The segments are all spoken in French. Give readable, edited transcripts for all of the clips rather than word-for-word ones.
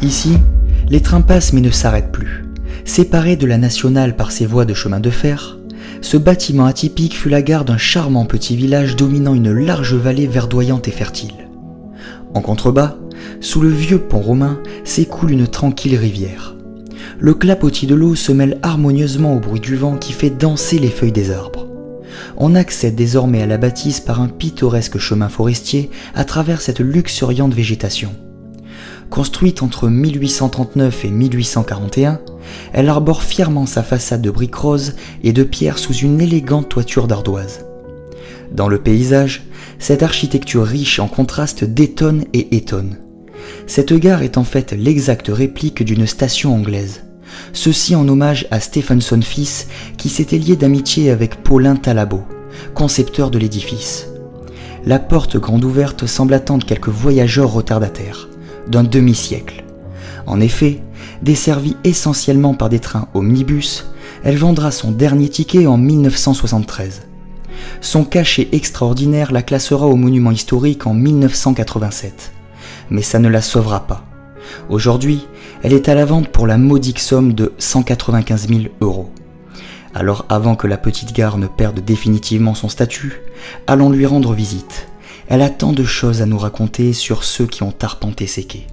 Ici, les trains passent mais ne s'arrêtent plus. Séparé de la nationale par ses voies de chemin de fer, ce bâtiment atypique fut la gare d'un charmant petit village dominant une large vallée verdoyante et fertile. En contrebas, sous le vieux pont romain, s'écoule une tranquille rivière. Le clapotis de l'eau se mêle harmonieusement au bruit du vent qui fait danser les feuilles des arbres. On accède désormais à la bâtisse par un pittoresque chemin forestier à travers cette luxuriante végétation. Construite entre 1839 et 1841, elle arbore fièrement sa façade de briques roses et de pierre sous une élégante toiture d'ardoise. Dans le paysage, cette architecture riche en contrastes détonne et étonne. Cette gare est en fait l'exacte réplique d'une station anglaise. Ceci en hommage à Stephenson fils qui s'était lié d'amitié avec Paulin Talabot, concepteur de l'édifice. La porte grande ouverte semble attendre quelques voyageurs retardataires d'un demi-siècle. En effet, desservie essentiellement par des trains omnibus, elle vendra son dernier ticket en 1973. Son cachet extraordinaire la classera au monument historique en 1987. Mais ça ne la sauvera pas. Aujourd'hui, elle est à la vente pour la modique somme de 195 000 €. Alors avant que la petite gare ne perde définitivement son statut, allons lui rendre visite. Elle a tant de choses à nous raconter sur ceux qui ont arpenté ses quais.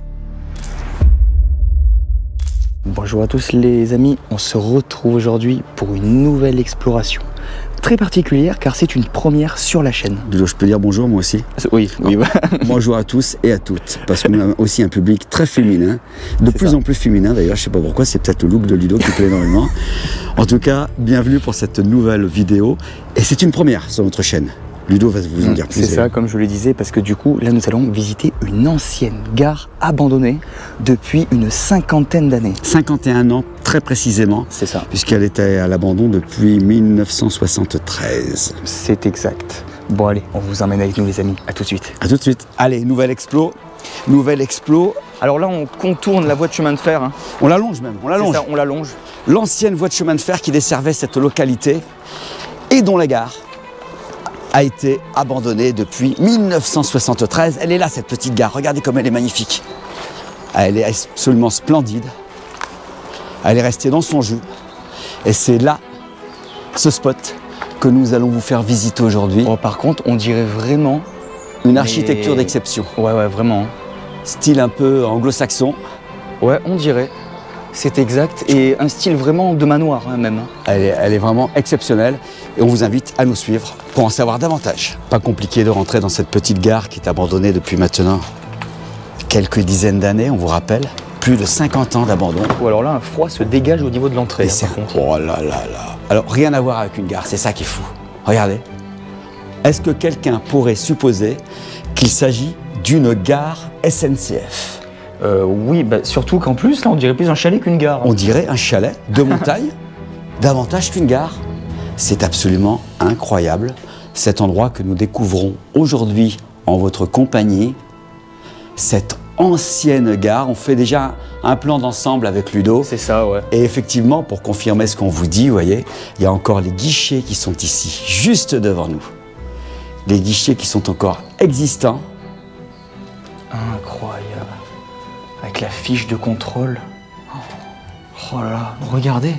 Bonjour à tous les amis, on se retrouve aujourd'hui pour une nouvelle exploration. Très particulière car c'est une première sur la chaîne. Ludo, je peux dire bonjour moi aussi? Oui. Bonjour à tous et à toutes, parce qu'on a aussi un public très féminin, de plus en plus féminin d'ailleurs, je sais pas pourquoi, c'est peut-être le look de Ludo qui plaît énormément. En tout cas, bienvenue pour cette nouvelle vidéo, et c'est une première sur notre chaîne. Ludo va vous en dire plus. C'est ça, comme je le disais, parce que du coup, là nous allons visiter une ancienne gare abandonnée depuis une cinquantaine d'années. 51 ans, très précisément. C'est ça. Puisqu'elle était à l'abandon depuis 1973. C'est exact. Bon allez, on vous emmène avec nous les amis, à tout de suite. A tout de suite. Allez, nouvelle explo. Nouvelle explo. Alors là, on contourne la voie de chemin de fer. Hein. On l'allonge même, on l'allonge. C'est ça, on l'allonge. L'ancienne voie de chemin de fer qui desservait cette localité et dont la gare a été abandonnée depuis 1973. Elle est là, cette petite gare. Regardez comme elle est magnifique. Elle est absolument splendide. Elle est restée dans son jus. Et c'est là, ce spot, que nous allons vous faire visiter aujourd'hui. Oh, par contre, on dirait vraiment... Une architecture d'exception. Ouais, vraiment. Style un peu anglo-saxon. Ouais, on dirait. C'est exact. Et un style vraiment de manoir, hein, même. Elle est vraiment exceptionnelle. Et on vous invite à nous suivre pour en savoir davantage. Pas compliqué de rentrer dans cette petite gare qui est abandonnée depuis maintenant quelques dizaines d'années, on vous rappelle. Plus de 50 ans d'abandon. Ou alors là, un froid se dégage au niveau de l'entrée. Par contre. Oh là là là. Alors, rien à voir avec une gare, c'est ça qui est fou. Regardez. Est-ce que quelqu'un pourrait supposer qu'il s'agit d'une gare SNCF? Oui, surtout qu'en plus, là, on dirait plus un chalet qu'une gare. On dirait un chalet de montagne, davantage qu'une gare. C'est absolument incroyable, cet endroit que nous découvrons aujourd'hui en votre compagnie. Cette ancienne gare, on fait déjà un plan d'ensemble avec Ludo. C'est ça, ouais. Et effectivement, pour confirmer ce qu'on vous dit, vous voyez, il y a encore les guichets qui sont ici, juste devant nous. Les guichets qui sont encore existants. Incroyable. Avec la fiche de contrôle. Oh là là, regardez.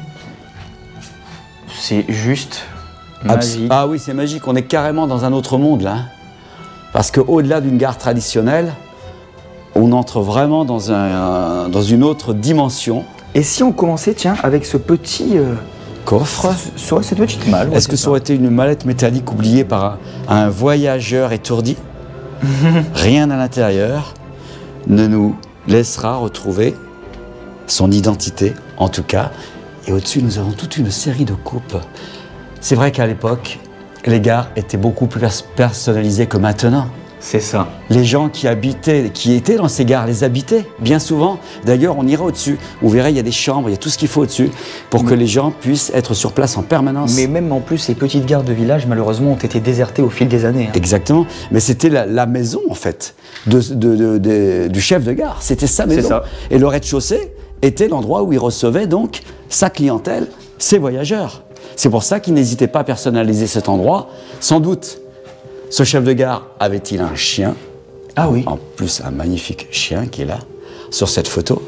C'est juste magique. Ah oui, c'est magique. On est carrément dans un autre monde là. Parce qu'au-delà d'une gare traditionnelle, on entre vraiment dans une autre dimension. Et si on commençait, tiens, avec ce petit coffre, cette petite malle. Est-ce que ça aurait été une mallette métallique oubliée par un voyageur étourdi? Rien à l'intérieur ne nous laissera retrouver son identité, en tout cas. Et au-dessus, nous avons toute une série de coupes. C'est vrai qu'à l'époque, les gares étaient beaucoup plus personnalisées que maintenant. C'est ça. Les gens qui étaient dans ces gares, les habitaient, bien souvent. D'ailleurs, on ira au-dessus. Vous verrez, il y a des chambres, il y a tout ce qu'il faut au-dessus pour que les gens puissent être sur place en permanence. Mais même en plus, ces petites gares de village, malheureusement, ont été désertées au fil des années. Hein. Exactement. Mais c'était la maison, en fait, du chef de gare. C'était sa maison. Ça. Et le rez-de-chaussée était l'endroit où il recevait donc sa clientèle, ses voyageurs. C'est pour ça qu'il n'hésitait pas à personnaliser cet endroit. Sans doute, ce chef de gare avait-il un chien? Ah oui. En plus, un magnifique chien qui est là, sur cette photo.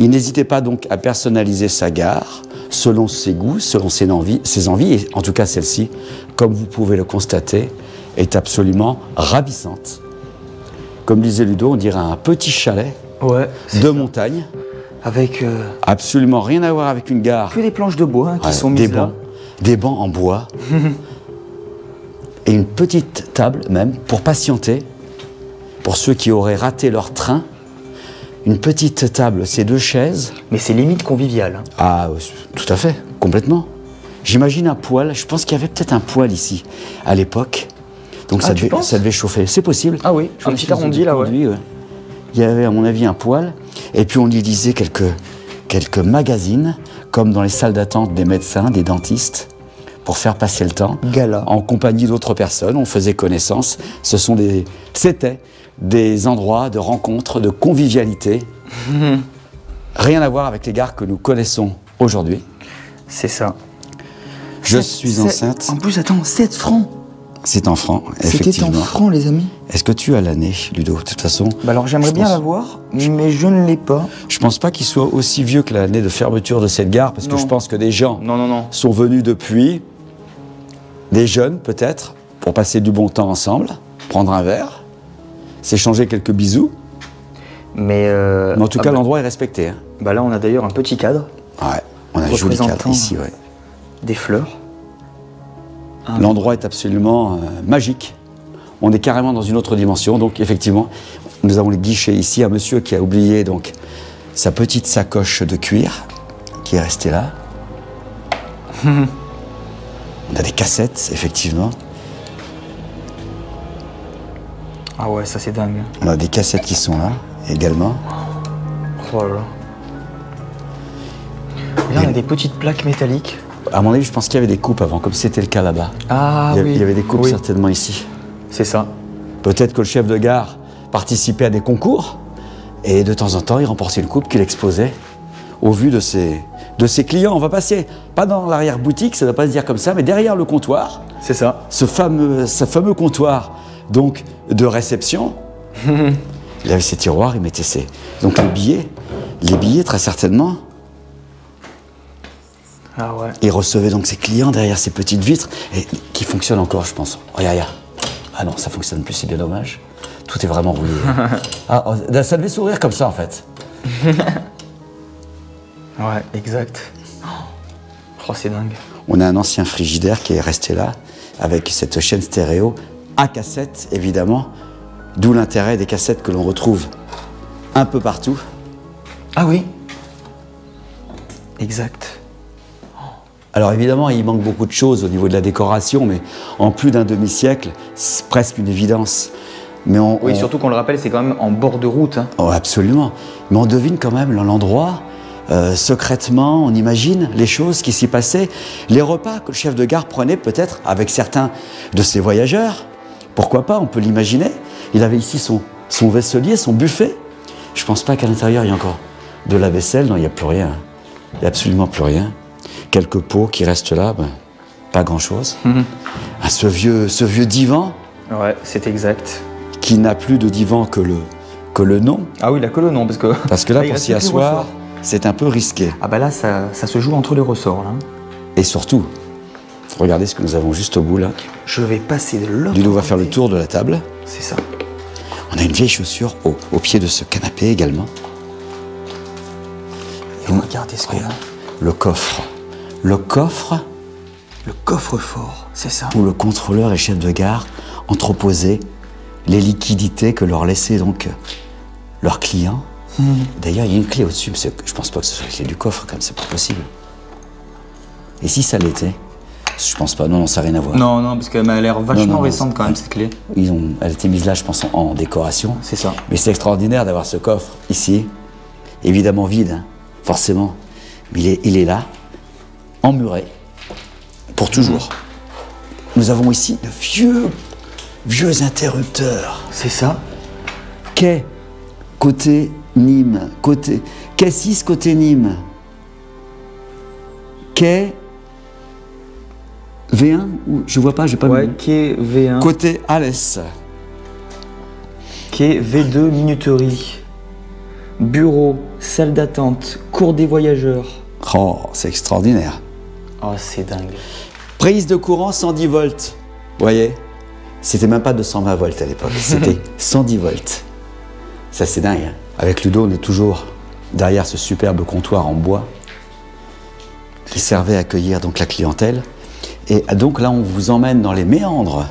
Il n'hésitait pas donc à personnaliser sa gare selon ses goûts, selon ses envies, et en tout cas celle-ci, comme vous pouvez le constater, est absolument ravissante. Comme disait Ludo, on dirait un petit chalet de montagne. Avec Absolument rien à voir avec une gare. que des planches de bois qui sont mises là. Des bancs en bois. Et une petite table même pour patienter, pour ceux qui auraient raté leur train. Une petite table, ces 2 chaises. Mais c'est limite convivial. Hein. Ah, tout à fait, complètement. J'imagine un poêle, je pense qu'il y avait peut-être un poêle ici, à l'époque. Donc ça devait chauffer, c'est possible. Ah oui, un petit arrondi là, ouais. Il y avait à mon avis un poêle, et puis on y lisait quelques magazines, comme dans les salles d'attente des médecins, des dentistes, pour faire passer le temps. Gala. En compagnie d'autres personnes, on faisait connaissance. C'était des endroits de rencontre, de convivialité. Rien à voir avec les gares que nous connaissons aujourd'hui. C'est ça. Je suis enceinte. En plus, attends, 7 francs. C'est en francs, effectivement. C'était en francs, les amis. Est-ce que tu as l'année, Ludo, de toute façon? Bah alors j'aimerais bien l'avoir, mais je ne l'ai pas. Je pense pas qu'il soit aussi vieux que l'année de fermeture de cette gare, parce que je pense que des gens sont venus depuis, des jeunes peut-être, pour passer du bon temps ensemble, prendre un verre, s'échanger quelques bisous. Mais en tout cas, l'endroit est respecté. Hein. Bah là, on a d'ailleurs un petit cadre. Ouais, on a un joli cadre ici, ouais. Des fleurs. L'endroit est absolument magique. On est carrément dans une autre dimension. Donc effectivement, nous avons les guichets ici. Un monsieur qui a oublié donc sa petite sacoche de cuir qui est restée là. On a des cassettes, effectivement. Ah ouais, ça c'est dingue. On a des cassettes qui sont là également. Oh là là. Là, on a des petites plaques métalliques. À mon avis, je pense qu'il y avait des coupes avant, comme c'était le cas là-bas. Ah oui. Il y avait des coupes certainement ici. C'est ça. Peut-être que le chef de gare participait à des concours et de temps en temps, il remportait une coupe qu'il exposait au vu de ses clients. On va passer, pas dans l'arrière-boutique, ça ne doit pas se dire comme ça, mais derrière le comptoir. C'est ça. Ce fameux comptoir donc, de réception. Il avait ses tiroirs, il mettait donc les billets très certainement. Ah ouais. Il recevait donc ses clients derrière ces petites vitres, et qui fonctionnent encore, je pense. Regarde. Ah non, ça fonctionne plus, c'est bien dommage. Tout est vraiment roulé. Ah, ça devait sourire comme ça, en fait. Ouais, exact. Oh, c'est dingue. On a un ancien frigidaire qui est resté là, avec cette chaîne stéréo, à cassette, évidemment. D'où l'intérêt des cassettes que l'on retrouve un peu partout. Ah oui. Exact. Alors évidemment, il manque beaucoup de choses au niveau de la décoration, mais en plus d'un demi-siècle, c'est presque une évidence. Mais surtout qu'on le rappelle, c'est quand même en bord de route. Hein. Oh, absolument. Mais on devine quand même l'endroit, secrètement, on imagine les choses qui s'y passaient, les repas que le chef de gare prenait peut-être avec certains de ses voyageurs. Pourquoi pas, on peut l'imaginer. Il avait ici son vaisselier, son buffet. Je ne pense pas qu'à l'intérieur, il y a encore de la vaisselle. Non, il n'y a plus rien. Il n'y a absolument plus rien. Quelques pots qui restent là, pas grand-chose. Ah, ce vieux divan. Ouais, c'est exact. Qui n'a plus de divan que le nom. Ah oui, il a que le nom, parce que là, pour s'y asseoir, c'est un peu risqué. Ah bah là, ça se joue entre les ressorts, là. Et surtout, regardez ce que nous avons juste au bout, là. Je vais passer de l'autre côté. Ludo va faire le tour de la table. C'est ça. On a une vieille chaussure au pied de ce canapé également. Et regardez ce qu'on a. Le coffre. Le coffre coffre-fort, c'est ça. Où le contrôleur et chef de gare entreposaient les liquidités que leur laissaient donc leurs clients. D'ailleurs, il y a une clé au-dessus, parce que je pense pas que ce soit la clé du coffre, comme c'est pas possible. Et si ça l'était? Je pense pas, non, ça n'a rien à voir. Non, parce qu'elle a l'air vachement récente quand même, cette clé. Elle a été mise là, je pense, en décoration. C'est ça. Mais c'est extraordinaire d'avoir ce coffre ici, évidemment vide, hein, forcément. Mais il est là, emmuré, pour toujours. Nous avons ici de vieux interrupteurs. C'est ça. Quai côté Nîmes, quai 6 côté Nîmes. Quai V1, je vois pas, j'ai pas ouais, mis. quai V1. Côté Alès. Quai V2 Minuterie. bureau, salle d'attente, cour des voyageurs. Oh, c'est extraordinaire. Oh, c'est dingue. Prise de courant 110 volts. Vous voyez, c'était même pas 220 volts à l'époque, c'était 110 volts. Ça, c'est dingue. Hein. Avec Ludo, on est toujours derrière ce superbe comptoir en bois qui servait à accueillir donc la clientèle. Et donc là, on vous emmène dans les méandres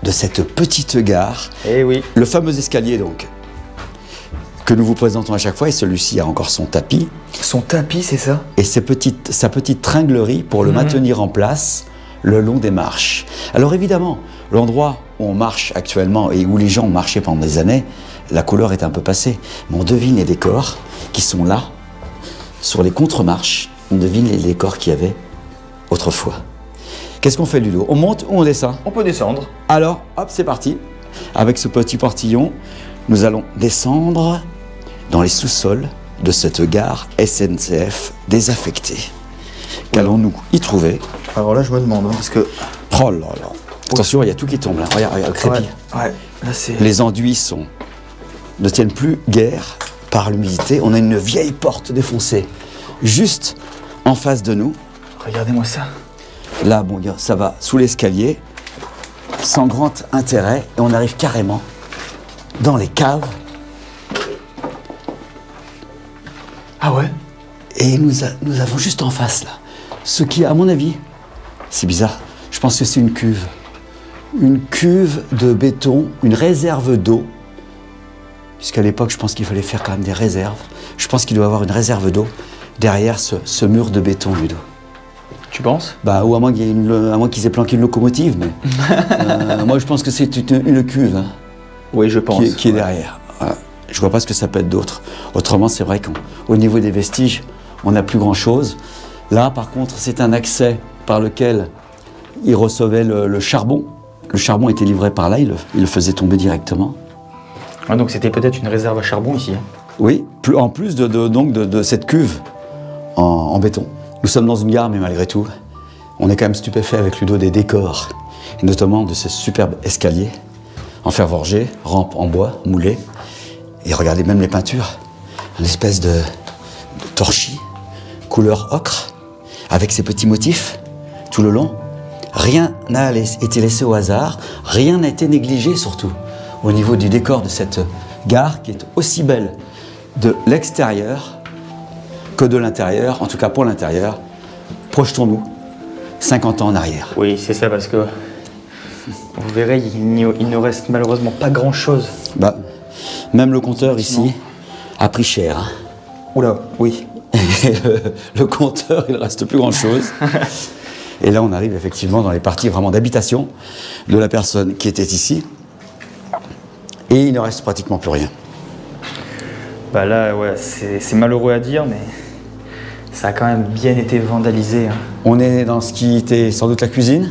de cette petite gare. Eh oui. Le fameux escalier, donc, que nous vous présentons à chaque fois, et celui-ci a encore son tapis. Son tapis, c'est ça? Et sa petite tringlerie pour le maintenir en place le long des marches. Alors évidemment, l'endroit où on marche actuellement et où les gens ont marché pendant des années, la couleur est un peu passée. Mais on devine les décors qui sont là, sur les contre-marches. On devine les décors qu'il y avait autrefois. Qu'est-ce qu'on fait, Ludo? On monte ou on descend? On peut descendre. Alors, hop, c'est parti. Avec ce petit portillon, nous allons descendre dans les sous-sols de cette gare SNCF désaffectée. Qu'allons-nous y trouver? Alors là, je me demande, parce que... Oh là là. Attention, il y a tout qui tombe là. Regarde, regarde, le crépi. Ouais, là c'est... Les enduits ne tiennent plus guère par l'humidité. On a une vieille porte défoncée juste en face de nous. Regardez-moi ça. Là, bon, ça va sous l'escalier, sans grand intérêt, et on arrive carrément dans les caves. Ah ouais? Et nous avons juste en face, là, ce qui, à mon avis, c'est bizarre, je pense que c'est une cuve. Une cuve de béton, une réserve d'eau, puisqu'à l'époque, je pense qu'il fallait faire quand même des réserves. Je pense qu'il doit y avoir une réserve d'eau derrière ce mur de béton, Ludo. Tu penses? Bah, ou à moins qu'ils aient planqué une locomotive, mais moi je pense que c'est une cuve hein, oui, je pense. Qui est derrière. Voilà. Je vois pas ce que ça peut être d'autre. Autrement, c'est vrai qu'au niveau des vestiges, on n'a plus grand-chose. Là, par contre, c'est un accès par lequel ils recevaient le charbon. Le charbon était livré par là, il le faisait tomber directement. Ah, donc c'était peut-être une réserve à charbon ici. Hein. Oui, en plus de cette cuve en béton. Nous sommes dans une gare, mais malgré tout, on est quand même stupéfait avec Ludo des décors, et notamment de ce superbe escalier en fer forgé, rampe en bois, moulée. Et regardez même les peintures, une espèce de torchis, couleur ocre, avec ces petits motifs tout le long. Rien n'a été laissé au hasard, rien n'a été négligé surtout au niveau du décor de cette gare qui est aussi belle de l'extérieur que de l'intérieur, en tout cas pour l'intérieur. Projetons-nous 50 ans en arrière. Oui, c'est ça, parce que vous verrez, il ne reste malheureusement pas grand-chose. Bah, même le compteur ici a pris cher. Hein. Oula, oui. Le compteur, il ne reste plus grand-chose. Et là, on arrive effectivement dans les parties vraiment d'habitation de la personne qui était ici. Et il ne reste pratiquement plus rien. Bah là, ouais, c'est malheureux à dire, mais ça a quand même bien été vandalisé. Hein. On est dans ce qui était sans doute la cuisine.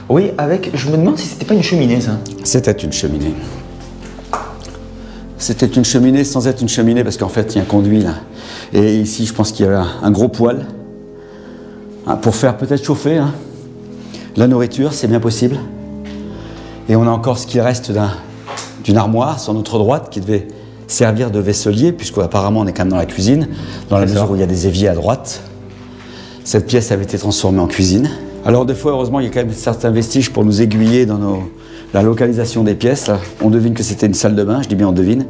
Oui, je me demande si c'était pas une cheminée, ça. C'était une cheminée. C'était une cheminée sans être une cheminée, parce qu'en fait, il y a un conduit là. Et ici, je pense qu'il y a un gros poêle pour faire peut-être chauffer la nourriture, c'est bien possible. Et on a encore ce qui reste d'une armoire sur notre droite qui devait servir de vaisselier, puisqu'apparemment on est quand même dans la cuisine, dans la mesure où il y a des éviers à droite. Cette pièce avait été transformée en cuisine. Alors des fois, heureusement, il y a quand même certains vestiges pour nous aiguiller dans la localisation des pièces. Là, on devine que c'était une salle de bain, je dis bien on devine,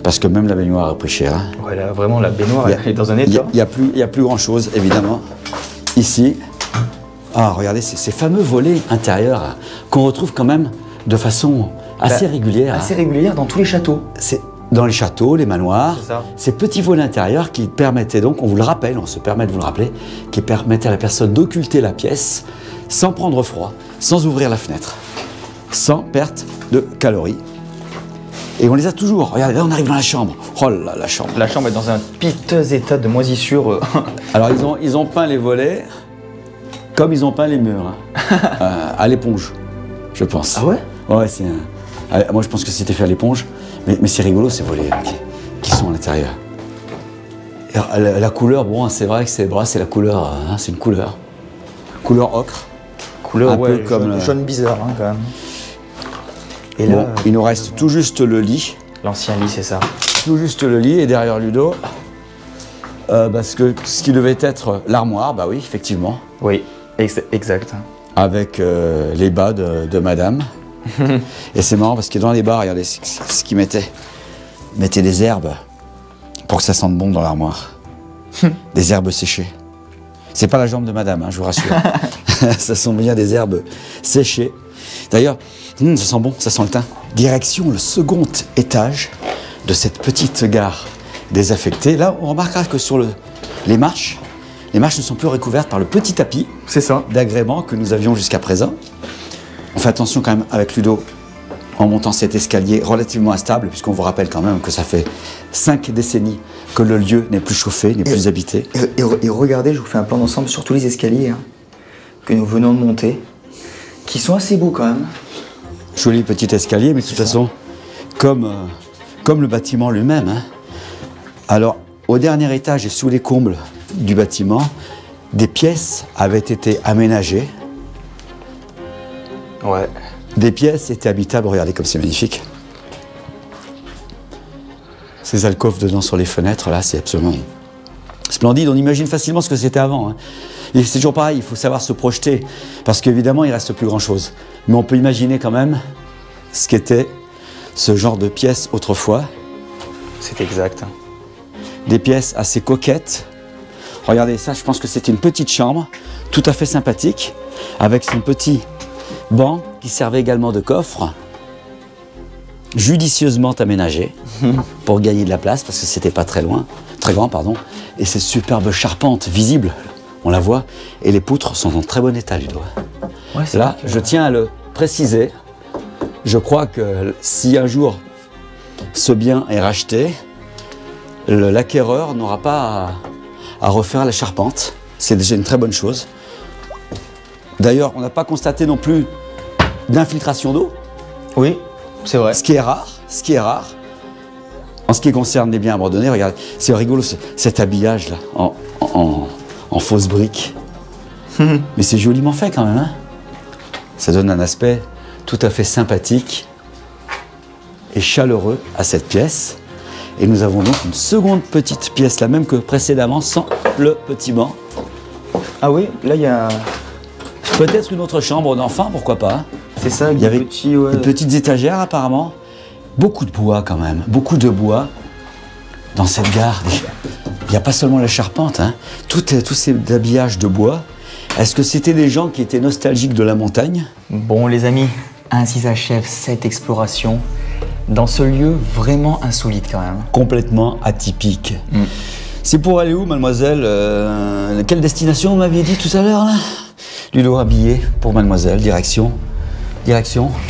parce que même la baignoire a pris cher. Hein. Ouais, là, vraiment, la baignoire est dans un état. Il n'y a plus grand-chose, évidemment. Ici, regardez, ces fameux volets intérieurs hein, qu'on retrouve quand même de façon assez régulière. Assez régulière dans tous les châteaux. C'est dans les châteaux, les manoirs, ces petits volets intérieurs qui permettaient donc, on vous le rappelle, on se permet de vous le rappeler, qui permettaient à la personne d'occulter la pièce sans prendre froid, sans ouvrir la fenêtre, sans perte de calories. Et on les a toujours. Regardez, là on arrive dans la chambre. Oh là, la chambre. La chambre est dans un piteux état de moisissure. Alors ils ont peint les volets comme ils ont peint les murs, à l'éponge, je pense. Ah ouais? Ouais, moi je pense que c'était fait à l'éponge, mais c'est rigolo ces volets qui sont à l'intérieur. La couleur, bon, c'est vrai que c'est la couleur, c'est une couleur. Couleur ocre. Couleur, un ouais, peu comme jaune bizarre quand même. Et bon, là, il nous reste tout juste le lit. L'ancien lit, c'est ça. tout juste le lit et derrière Ludo, ce qui devait être l'armoire, bah oui, effectivement. Oui, exact. Avec les bas de madame. Et c'est marrant parce que dans les bas, regardez ce qu'ils mettaient. Ils mettaient des herbes pour que ça sente bon dans l'armoire. Des herbes séchées. C'est pas la jambe de madame, hein, je vous rassure. Ça sent bien des herbes séchées. D'ailleurs, ça sent bon, ça sent le thym. Direction le second étage de cette petite gare désaffectée. Là, on remarquera que sur les marches ne sont plus recouvertes par le petit tapis d'agrément que nous avions jusqu'à présent. On fait attention quand même avec Ludo en montant cet escalier relativement instable, puisqu'on vous rappelle quand même que ça fait 5 décennies que le lieu n'est plus chauffé, n'est plus habité. Et regardez, je vous fais un plan d'ensemble sur tous les escaliers que nous venons de monter, qui sont assez beaux quand même. Joli petit escalier, mais de toute façon, comme le bâtiment lui-même. Hein. Alors, au dernier étage et sous les combles du bâtiment, des pièces avaient été aménagées. Ouais. Des pièces étaient habitables, regardez comme c'est magnifique. Ces alcôves dedans sur les fenêtres, là, c'est absolument splendide. On imagine facilement ce que c'était avant. Hein. Et c'est toujours pareil, il faut savoir se projeter, parce qu'évidemment, il ne reste plus grand-chose. Mais on peut imaginer quand même ce qu'était ce genre de pièces autrefois. C'est exact. Des pièces assez coquettes. Regardez ça, je pense que c'était une petite chambre, tout à fait sympathique, avec son petit banc qui servait également de coffre, judicieusement aménagé pour gagner de la place parce que c'était pas très grand, pardon. Et ces superbes charpentes visibles, on la voit, et les poutres sont en très bon état, Ludo. Ouais, là, je tiens à le préciser, je crois que si un jour ce bien est racheté, l'acquéreur n'aura pas à refaire la charpente. C'est déjà une très bonne chose. D'ailleurs, on n'a pas constaté non plus d'infiltration d'eau. Oui, c'est vrai. Ce qui est rare. En ce qui concerne les biens abandonnés, regardez, c'est rigolo cet habillage là, en fausse brique. Mais c'est joliment fait quand même. Hein. Ça donne un aspect tout à fait sympathique et chaleureux à cette pièce. Et nous avons donc une seconde petite pièce, la même que précédemment, sans le petit banc. Ah oui, là il y a... Peut-être une autre chambre d'enfant, pourquoi pas. C'est ça, il y avait des petites étagères apparemment. Beaucoup de bois quand même, beaucoup de bois dans cette gare. Il n'y a pas seulement la charpente, hein. Tous ces habillages de bois. Est-ce que c'était des gens qui étaient nostalgiques de la montagne? Bon les amis, ainsi s'achève cette exploration dans ce lieu vraiment insolite quand même. Complètement atypique. C'est pour aller où, mademoiselle? Quelle destination vous m'aviez dit tout à l'heure là? Ludo habillé pour mademoiselle, direction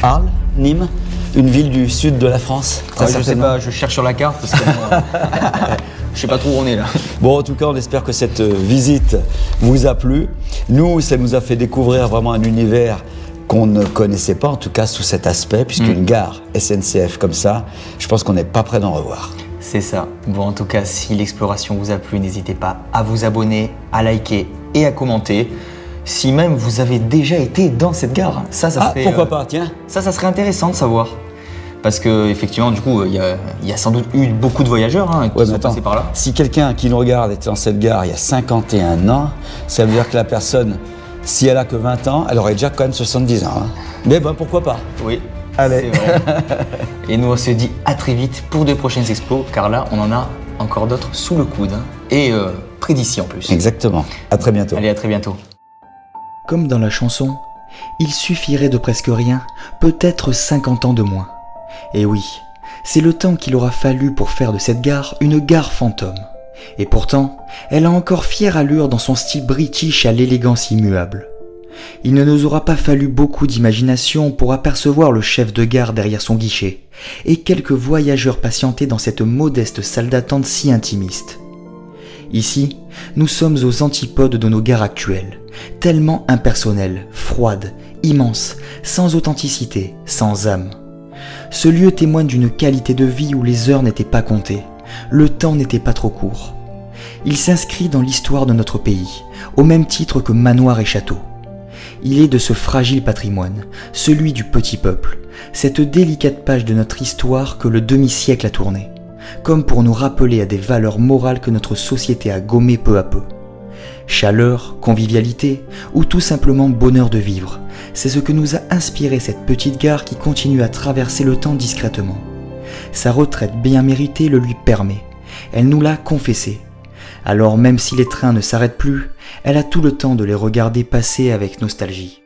Arles, Nîmes, une ville du sud de la France. Ouais, je sais pas, je cherche sur la carte parce que je sais pas trop où on est là. Bon, en tout cas, on espère que cette visite vous a plu. Nous, ça nous a fait découvrir vraiment un univers qu'on ne connaissait pas, en tout cas sous cet aspect, puisqu'une gare SNCF comme ça, je pense qu'on n'est pas prêt d'en revoir. C'est ça. Bon, en tout cas, si l'exploration vous a plu, n'hésitez pas à vous abonner, à liker et à commenter. Si même vous avez déjà été dans cette gare, ça serait... pourquoi pas, tiens. Ça serait intéressant de savoir. Parce que effectivement, du coup, il y a sans doute eu beaucoup de voyageurs qui sont passés par là. Si quelqu'un qui nous regarde était dans cette gare il y a 51 ans, ça veut dire que la personne, si elle a que 20 ans, elle aurait déjà quand même 70 ans. Hein. Mais bon, pourquoi pas? Oui, allez. C'est vrai. Et nous, on se dit à très vite pour de prochaines expos, car là, on en a encore d'autres sous le coude. Et près d'ici en plus. Exactement. À très bientôt. Allez, à très bientôt. Comme dans la chanson, il suffirait de presque rien, peut-être 50 ans de moins. Et oui, c'est le temps qu'il aura fallu pour faire de cette gare une gare fantôme. Et pourtant, elle a encore fière allure dans son style british à l'élégance immuable. Il ne nous aura pas fallu beaucoup d'imagination pour apercevoir le chef de gare derrière son guichet, et quelques voyageurs patientés dans cette modeste salle d'attente si intimiste. Ici, nous sommes aux antipodes de nos gares actuelles, tellement impersonnelles, froides, immenses, sans authenticité, sans âme. Ce lieu témoigne d'une qualité de vie où les heures n'étaient pas comptées, le temps n'était pas trop court. Il s'inscrit dans l'histoire de notre pays, au même titre que manoir et château. Il est de ce fragile patrimoine, celui du petit peuple, cette délicate page de notre histoire que le demi-siècle a tournée. comme pour nous rappeler à des valeurs morales que notre société a gommées peu à peu. Chaleur, convivialité ou tout simplement bonheur de vivre, c'est ce que nous a inspiré cette petite gare qui continue à traverser le temps discrètement. Sa retraite bien méritée le lui permet, elle nous l'a confessé. Alors même si les trains ne s'arrêtent plus, elle a tout le temps de les regarder passer avec nostalgie.